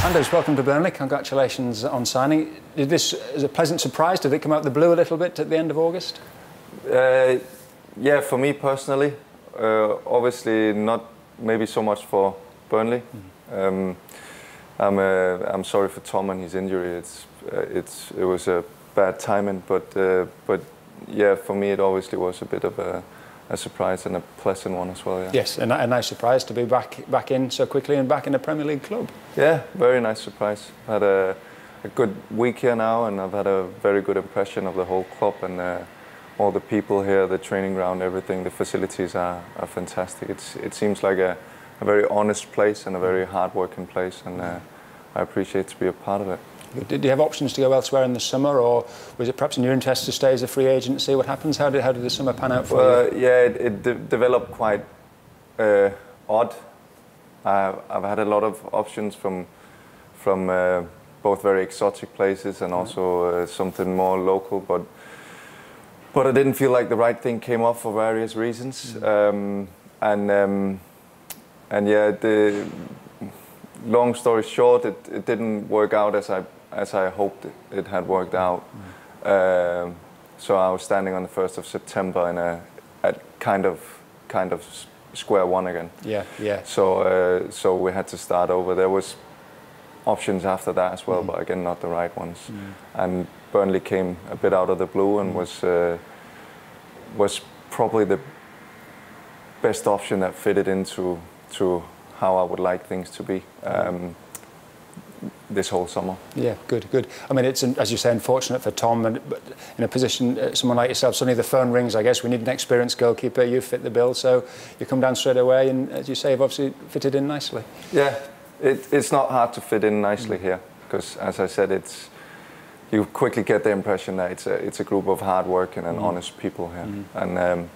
Anders, welcome to Burnley. Congratulations on signing. Did this as a pleasant surprise? Did it come out of the blue a little bit at the end of August? Yeah, for me personally, obviously not maybe so much for Burnley. I'm sorry for Tom and his injury. It was a bad timing, but yeah, for me it obviously was a bit of a surprise and a pleasant one as well. Yeah. Yes, a nice surprise to be back in so quickly and back in a Premier League club. Yeah, very nice surprise. I've had a good week here now, and I've had a very good impression of the whole club and all the people here, the training ground, everything. The facilities are fantastic. It seems like a very honest place and a very hard-working place, and I appreciate to be a part of it. Did you have options to go elsewhere in the summer, or was it perhaps in your interest to stay as a free agent and see what happens? How did the summer pan out for you? Yeah, it developed quite odd. I've had a lot of options from both very exotic places and also something more local, but I didn't feel like the right thing came off for various reasons. And yeah, the long story short, it didn't work out as I hoped it had worked out. So I was standing on the 1st of September at kind of square one again. Yeah. So we had to start over. There was options after that as well, but again not the right ones. And Burnley came a bit out of the blue and was probably the best option that fitted into how I would like things to be this whole summer. Yeah, good. I mean, it's, as you say, unfortunate for Tom, but in a position, someone like yourself, suddenly the phone rings, I guess, we need an experienced goalkeeper, you fit the bill, so you come down straight away, and as you say, you've obviously fitted in nicely. Yeah, it's not hard to fit in nicely here, because as I said, you quickly get the impression that it's a group of hard-working and honest people here. And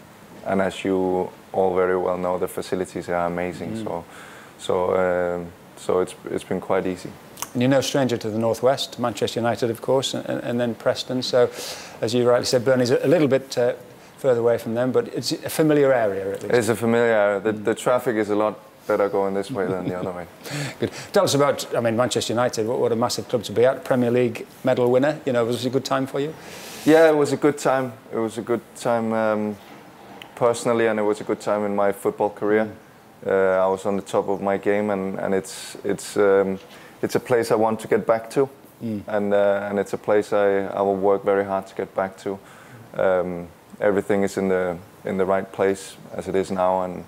as you all very well know, the facilities are amazing, so it's been quite easy. And you're no stranger to the Northwest, Manchester United, of course, and then Preston. So, as you rightly said, Burnley's a little bit further away from them, but it's a familiar area, at least. It's a familiar area. The traffic is a lot better going this way than the other way. Good. Tell us about, I mean, Manchester United. What a massive club to be at. Premier League medal winner. You know, was it a good time for you? Yeah, it was a good time. It was a good time personally, and it was a good time in my football career. I was on the top of my game, and it's a place I want to get back to, and it's a place I will work very hard to get back to. Everything is in the right place as it is now, and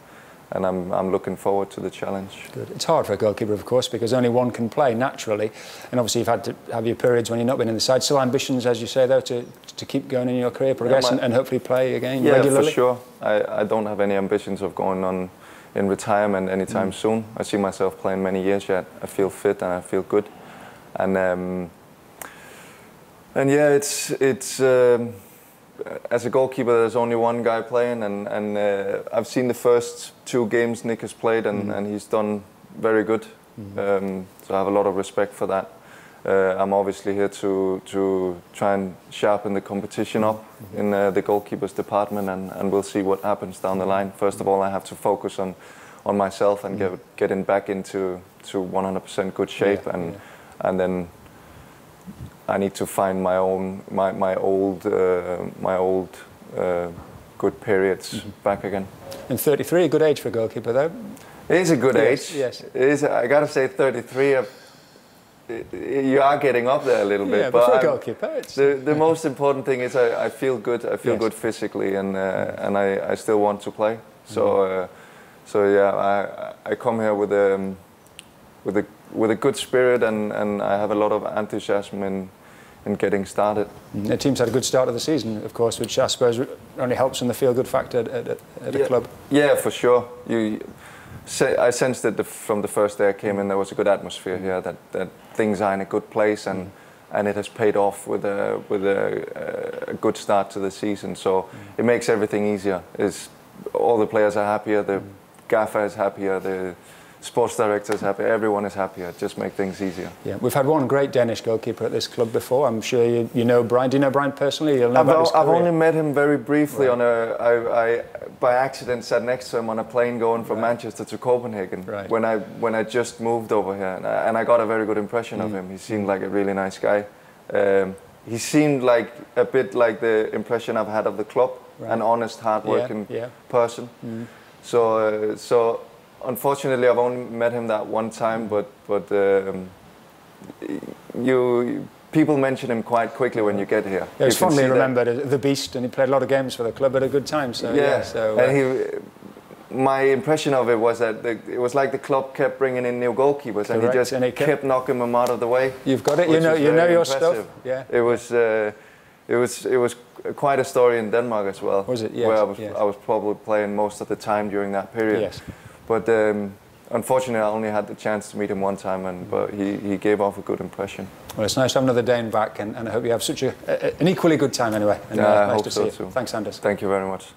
I'm looking forward to the challenge. Good. It's hard for a goalkeeper, of course, because only one can play naturally, and obviously you've had to have your periods when you've not been in the side. Still ambitions, as you say, though, to keep going in your career, progress, and hopefully play again regularly? Yeah, for sure. I don't have any ambitions of going on in retirement anytime soon. I see myself playing many years yet. I feel fit and I feel good, and yeah, it's as a goalkeeper, there's only one guy playing, and I've seen the first 2 games Nick has played, and he's done very good. So I have a lot of respect for that. I'm obviously here to try and sharpen the competition up in the goalkeepers department, and we'll see what happens down the line. First of all, I have to focus on myself and getting back into 100% good shape, and then I need to find my old good periods back again. And 33, a good age for a goalkeeper, though. It is a good age. Yes. It is. I got to say, 33. You are getting up there a little bit, but for a goalkeeper, the most important thing is I feel good. I feel good physically, and I still want to play. So yeah, I come here with a good spirit, and I have a lot of enthusiasm in getting started. The team's had a good start of the season, of course, which I suppose only helps in the feel-good factor at a club. Yeah, for sure. I sensed that from the first day I came in, there was a good atmosphere here, that things are in a good place, and it has paid off with a good start to the season. So it makes everything easier. All the players are happier, the gaffer is happier, sports director is happy, everyone is happier. Just make things easier. Yeah, we've had one great Danish goalkeeper at this club before. I'm sure you know Brian. Do you know Brian personally? You'll know about his I've career. only met him very briefly Right. I by accident sat next to him on a plane going from Manchester to Copenhagen when I just moved over here, and I got a very good impression of him. He seemed like a really nice guy. He seemed like a bit like the impression I've had of the club, an honest, hard-working person. So unfortunately, I've only met him that one time, but people mention him quite quickly when you get here. Yeah, he's fondly remembered as the Beast, and he played a lot of games for the club at a good time. So and my impression of it was that it was like the club kept bringing in new goalkeepers, and he just kept knocking them out of the way. You've got it. You know your stuff. Yeah. It was quite a story in Denmark as well. Was it? Yes. Where I was probably playing most of the time during that period. Yes. But unfortunately, I only had the chance to meet him one time, but he gave off a good impression. Well, it's nice to have another Dane back, and I hope you have such an equally good time anyway. And, I nice hope to so see you. too. Thanks, Anders. Thank you very much.